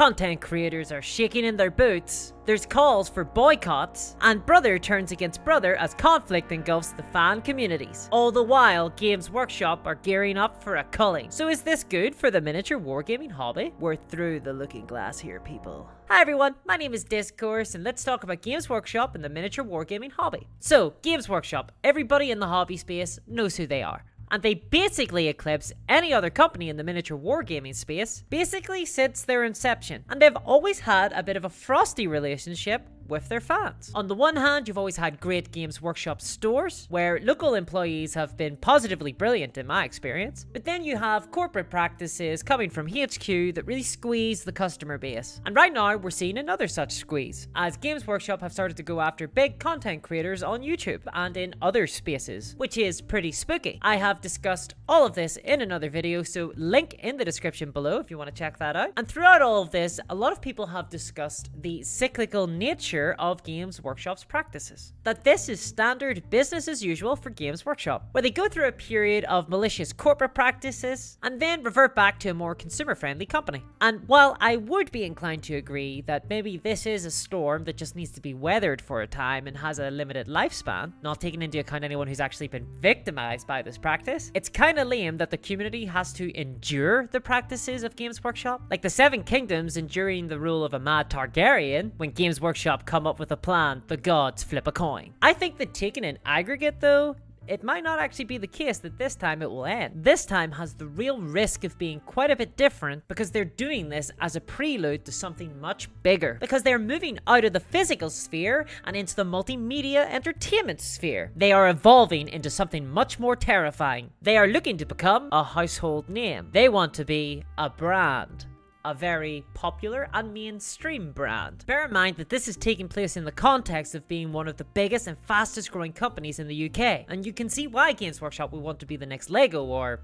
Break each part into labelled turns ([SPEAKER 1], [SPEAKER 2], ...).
[SPEAKER 1] content creators are shaking in their boots, there's calls for boycotts, and brother turns against brother as conflict engulfs the fan communities. All the while, Games Workshop are gearing up for a culling. So is this good for the miniature wargaming hobby? We're through the looking glass here, people. Hi everyone, my name is Discourse, and let's talk about Games Workshop and the miniature wargaming hobby. So, Games Workshop, everybody in the hobby space knows who they are. And they basically eclipse any other company in the miniature wargaming space, basically since their inception. And they've always had a bit of a frosty relationship with their fans. On the one hand, you've always had great Games Workshop stores, where local employees have been positively brilliant in my experience. But then you have corporate practices coming from HQ that really squeeze the customer base. And right now, we're seeing another such squeeze, as Games Workshop have started to go after big content creators on YouTube and in other spaces, which is pretty spooky. I have discussed all of this in another video, so link in the description below if you want to check that out. And throughout all of this, a lot of people have discussed the cyclical nature of Games Workshop's practices. That this is standard business as usual for Games Workshop, where they go through a period of malicious corporate practices and then revert back to a more consumer-friendly company. And while I would be inclined to agree that maybe this is a storm that just needs to be weathered for a time and has a limited lifespan, not taking into account anyone who's actually been victimized by this practice, it's kind of lame that the community has to endure the practices of Games Workshop. Like the Seven Kingdoms enduring the rule of a mad Targaryen. When Games Workshop come up with a plan, the gods flip a coin. I think that taken in aggregate though, it might not actually be the case that this time it will end. This time has the real risk of being quite a bit different because they're doing this as a prelude to something much bigger. Because they're moving out of the physical sphere and into the multimedia entertainment sphere. They are evolving into something much more terrifying. They are looking to become a household name. They want to be a brand. A very popular and mainstream brand. Bear in mind that this is taking place in the context of being one of the biggest and fastest growing companies in the UK, and you can see why Games Workshop will want to be the next Lego or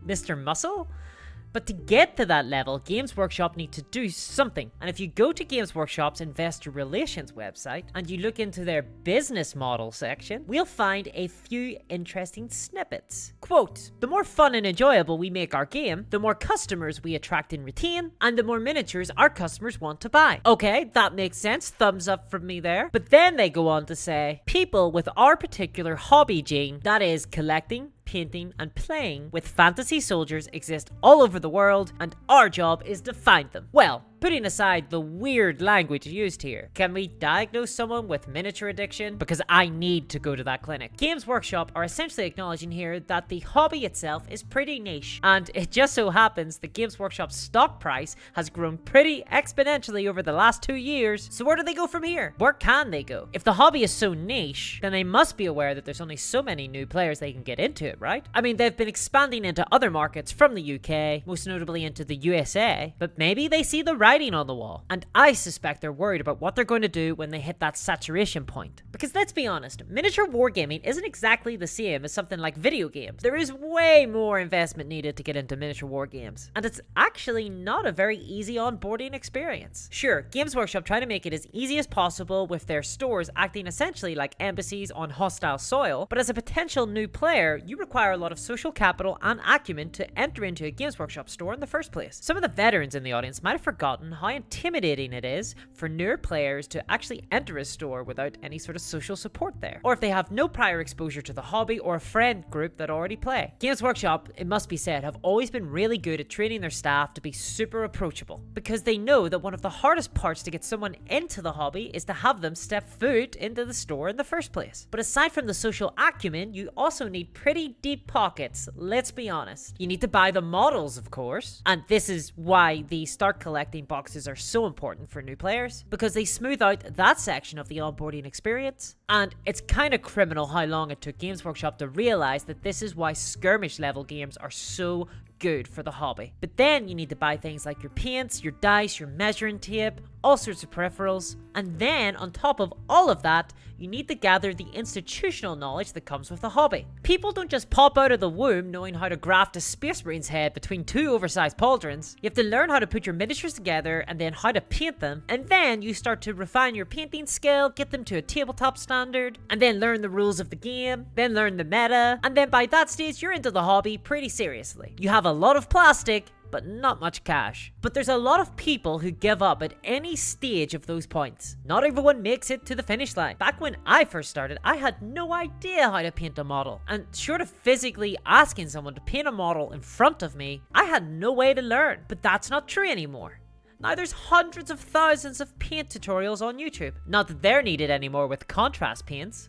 [SPEAKER 1] Mr. Muscle. But to get to that level, Games Workshop need to do something. And if you go to Games Workshop's investor relations website and you look into their business model section, we'll find a few interesting snippets. Quote, "The more fun and enjoyable we make our game, the more customers we attract and retain, and the more miniatures our customers want to buy." Okay, that makes sense. Thumbs up from me there. But then they go on to say, "People with our particular hobby gene, that is collecting, painting, and playing with fantasy soldiers exist all over the world, and our job is to find them." Well, putting aside the weird language used here, can we diagnose someone with miniature addiction? Because I need to go to that clinic. Games Workshop are essentially acknowledging here that the hobby itself is pretty niche, and it just so happens that Games Workshop's stock price has grown pretty exponentially over the last 2 years. So where do they go from here? Where can they go? If the hobby is so niche, then they must be aware that there's only so many new players they can get into it, right? I mean, they've been expanding into other markets from the UK, most notably into the USA, but maybe they see the writing on the wall. And I suspect they're worried about what they're going to do when they hit that saturation point. Because let's be honest, miniature wargaming isn't exactly the same as something like video games. There is way more investment needed to get into miniature wargames, and it's actually not a very easy onboarding experience. Sure, Games Workshop try to make it as easy as possible with their stores acting essentially like embassies on hostile soil, but as a potential new player, you require a lot of social capital and acumen to enter into a Games Workshop store in the first place. Some of the veterans in the audience might have forgotten how intimidating it is for newer players to actually enter a store without any sort of social support there, or if they have no prior exposure to the hobby or a friend group that already play. Games Workshop, it must be said, have always been really good at training their staff to be super approachable, because they know that one of the hardest parts to get someone into the hobby is to have them step foot into the store in the first place. But aside from the social acumen, you also need pretty deep pockets, let's be honest. You need to buy the models, of course, and this is why the start collecting boxes are so important for new players, because they smooth out that section of the onboarding experience. And it's kind of criminal how long it took Games Workshop to realize that this is why skirmish level games are so good for the hobby. But then you need to buy things like your paints, your dice, your measuring tape, all sorts of peripherals. And then on top of all of that, you need to gather the institutional knowledge that comes with the hobby. People don't just pop out of the womb knowing how to graft a Space Marine's head between two oversized pauldrons. You have to learn how to put your miniatures together and then how to paint them. And then you start to refine your painting skill, get them to a tabletop standard, and then learn the rules of the game, then learn the meta. And then by that stage, you're into the hobby pretty seriously. You have a lot of plastic but not much cash. But there's a lot of people who give up at any stage of those points. Not everyone makes it to the finish line. Back when I first started, I had no idea how to paint a model, and short of physically asking someone to paint a model in front of me, I had no way to learn. But that's not true anymore. Now there's hundreds of thousands of paint tutorials on YouTube. Not that they're needed anymore with contrast paints.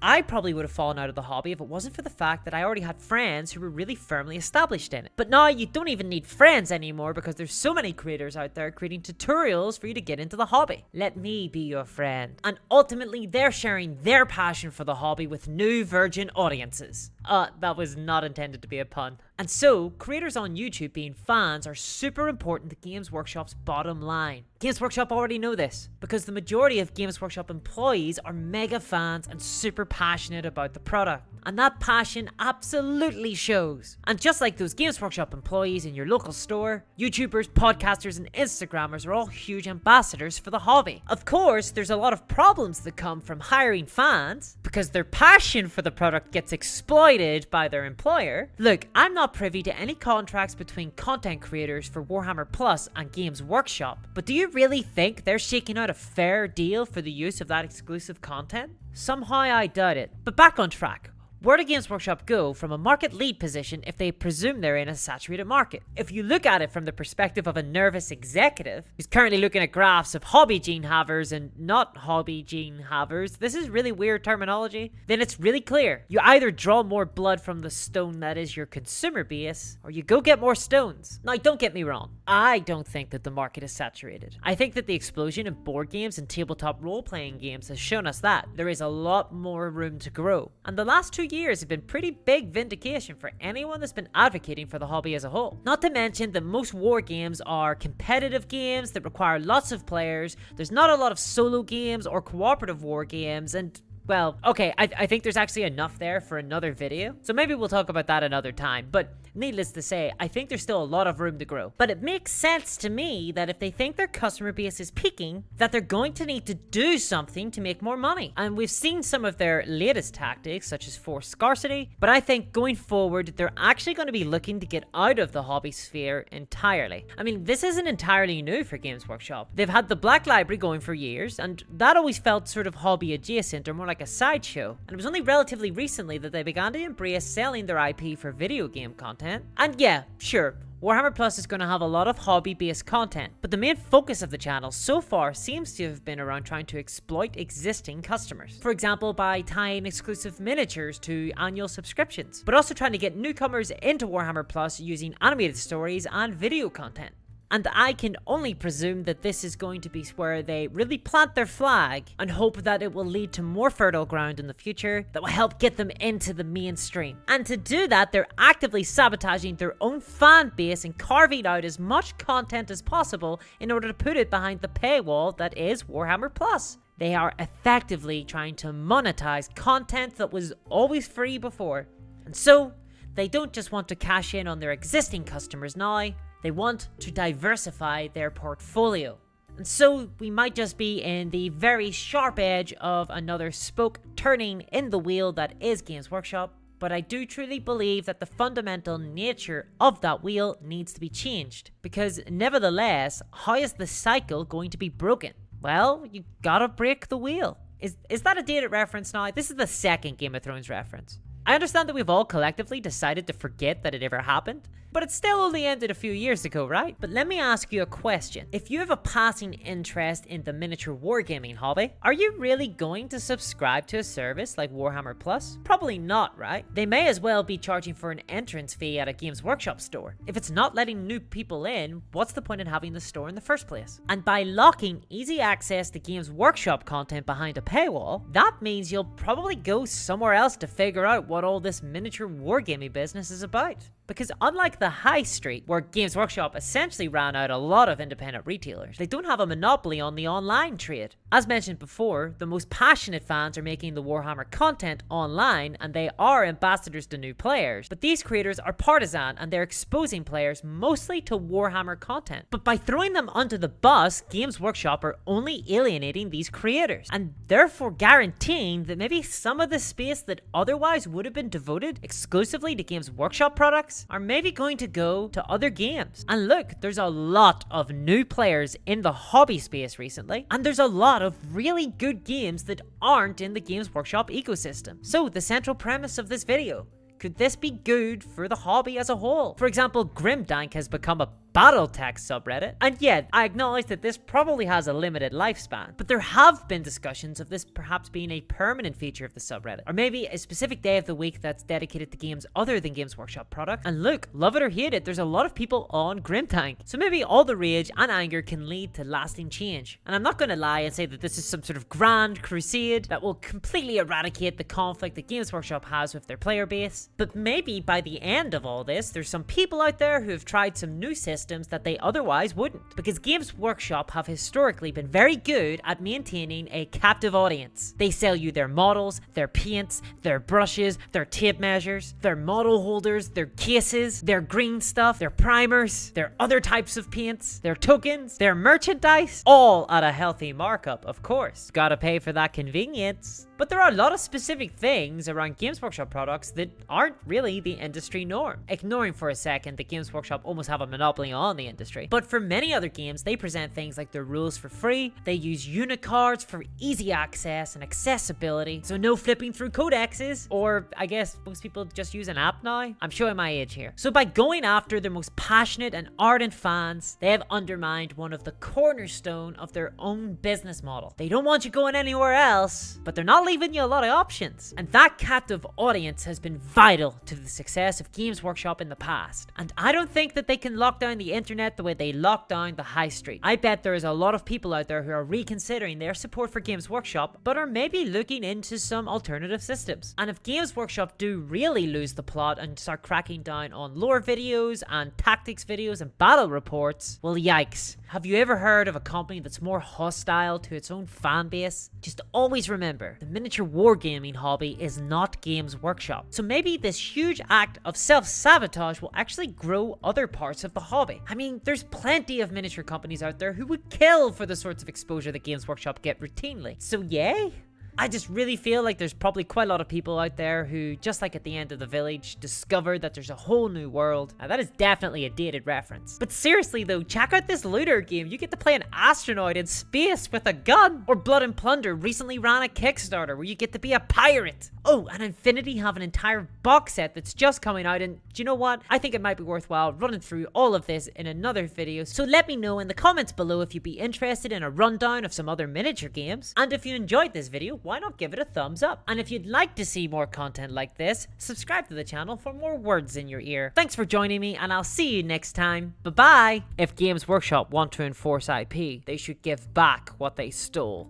[SPEAKER 1] I probably would have fallen out of the hobby if it wasn't for the fact that I already had friends who were really firmly established in it. But now you don't even need friends anymore because there's so many creators out there creating tutorials for you to get into the hobby. Let me be your friend. And ultimately, they're sharing their passion for the hobby with new virgin audiences. That was not intended to be a pun. And so, creators on YouTube being fans are super important to Games Workshop's bottom line. Games Workshop already know this, because the majority of Games Workshop employees are mega fans and super passionate about the product. And that passion absolutely shows. And just like those Games Workshop employees in your local store, YouTubers, podcasters, and Instagrammers are all huge ambassadors for the hobby. Of course, there's a lot of problems that come from hiring fans, because their passion for the product gets exploited by their employer. Look, I'm not privy to any contracts between content creators for Warhammer Plus and Games Workshop, but do you really think they're shaking out a fair deal for the use of that exclusive content? Somehow I doubt it. But back on track. Where do Games Workshop go from a market lead position if they presume they're in a saturated market? If you look at it from the perspective of a nervous executive who's currently looking at graphs of hobby gene havers and not hobby gene havers, this is really weird terminology, then it's really clear. You either draw more blood from the stone that is your consumer base, or you go get more stones. Now, don't get me wrong. I don't think that the market is saturated. I think that the explosion in board games and tabletop role-playing games has shown us that there is a lot more room to grow. And the last 2 years have been pretty big vindication for anyone that's been advocating for the hobby as a whole. Not to mention that most war games are competitive games that require lots of players. There's not a lot of solo games or cooperative war games, and well, okay, I think there's actually enough there for another video, so maybe we'll talk about that another time. But needless to say, I think there's still a lot of room to grow. But it makes sense to me that if they think their customer base is peaking, that they're going to need to do something to make more money. And we've seen some of their latest tactics, such as forced scarcity, but I think going forward, they're actually going to be looking to get out of the hobby sphere entirely. I mean, this isn't entirely new for Games Workshop. They've had the Black Library going for years, and that always felt sort of hobby adjacent, or more like a sideshow. And it was only relatively recently that they began to embrace selling their IP for video game content. And yeah, sure, Warhammer Plus is going to have a lot of hobby-based content, but the main focus of the channel so far seems to have been around trying to exploit existing customers. For example, by tying exclusive miniatures to annual subscriptions, but also trying to get newcomers into Warhammer Plus using animated stories and video content. And I can only presume that this is going to be where they really plant their flag and hope that it will lead to more fertile ground in the future that will help get them into the mainstream. And to do that, they're actively sabotaging their own fan base and carving out as much content as possible in order to put it behind the paywall that is Warhammer Plus. They are effectively trying to monetize content that was always free before. And so, they don't just want to cash in on their existing customers now, they want to diversify their portfolio. And so we might just be in the very sharp edge of another spoke turning in the wheel that is Games Workshop, but I do truly believe that the fundamental nature of that wheel needs to be changed, because nevertheless, how is the cycle going to be broken? Well, you gotta break the wheel. Is that a dated reference now? This is the second Game of Thrones reference. I understand that we've all collectively decided to forget that it ever happened, but it still only ended a few years ago, right? But let me ask you a question. If you have a passing interest in the miniature wargaming hobby, are you really going to subscribe to a service like Warhammer Plus? Probably not, right? They may as well be charging for an entrance fee at a Games Workshop store. If it's not letting new people in, what's the point in having the store in the first place? And by locking easy access to Games Workshop content behind a paywall, that means you'll probably go somewhere else to figure out what all this miniature wargaming business is about. Because unlike the high street, where Games Workshop essentially ran out a lot of independent retailers, they don't have a monopoly on the online trade. As mentioned before, the most passionate fans are making the Warhammer content online, and they are ambassadors to new players. But these creators are partisan, and they're exposing players mostly to Warhammer content. But by throwing them under the bus, Games Workshop are only alienating these creators, and therefore guaranteeing that maybe some of the space that otherwise would have been devoted exclusively to Games Workshop products are maybe going going to go to other games. And look, there's a lot of new players in the hobby space recently, and there's a lot of really good games that aren't in the Games Workshop ecosystem. So the central premise of this video: could this be good for the hobby as a whole? For example, Grimdank has become a Battletech subreddit, and yet I acknowledge that this probably has a limited lifespan, but there have been discussions of this perhaps being a permanent feature of the subreddit, or maybe a specific day of the week that's dedicated to games other than Games Workshop products. And look, love it or hate it, there's a lot of people on Grimdank, so maybe all the rage and anger can lead to lasting change. And I'm not gonna lie and say that this is some sort of grand crusade that will completely eradicate the conflict that Games Workshop has with their player base, but maybe by the end of all this, there's some people out there who have tried some new systems that they otherwise wouldn't, because Games Workshop have historically been very good at maintaining a captive audience. They sell you their models, their paints, their brushes, their tape measures, their model holders, their cases, their green stuff, their primers, their other types of paints, their tokens, their merchandise, all at a healthy markup, of course. Gotta pay for that convenience. But there are a lot of specific things around Games Workshop products that aren't really the industry norm. Ignoring for a second that Games Workshop almost have a monopoly on the industry. But for many other games, they present things like their rules for free, they use unit cards for easy access and accessibility, so no flipping through codexes, or I guess most people just use an app now. I'm showing my age here. So by going after their most passionate and ardent fans, they have undermined one of the cornerstone of their own business model. They don't want you going anywhere else, but they're not leaving you a lot of options. And that captive audience has been vital to the success of Games Workshop in the past. And I don't think that they can lock down the internet the way they locked down the high street. I bet there is a lot of people out there who are reconsidering their support for Games Workshop, but are maybe looking into some alternative systems. And if Games Workshop do really lose the plot and start cracking down on lore videos and tactics videos and battle reports, well, yikes. Have you ever heard of a company that's more hostile to its own fan base? Just always remember, the miniature wargaming hobby is not Games Workshop. So maybe this huge act of self-sabotage will actually grow other parts of the hobby. I mean, there's plenty of miniature companies out there who would kill for the sorts of exposure that Games Workshop get routinely. So yay? I just really feel like there's probably quite a lot of people out there who, just like at the end of the village, discovered that there's a whole new world. Now, that is definitely a dated reference. But seriously though, check out this looter game. You get to play an astronaut in space with a gun. Or Blood and Plunder recently ran a Kickstarter where you get to be a pirate. Oh, and Infinity have an entire box set that's just coming out, and do you know what? I think it might be worthwhile running through all of this in another video. So let me know in the comments below if you'd be interested in a rundown of some other miniature games. And if you enjoyed this video, why not give it a thumbs up? And if you'd like to see more content like this, subscribe to the channel for more words in your ear. Thanks for joining me, and I'll see you next time. Bye bye! If Games Workshop want to enforce IP, they should give back what they stole.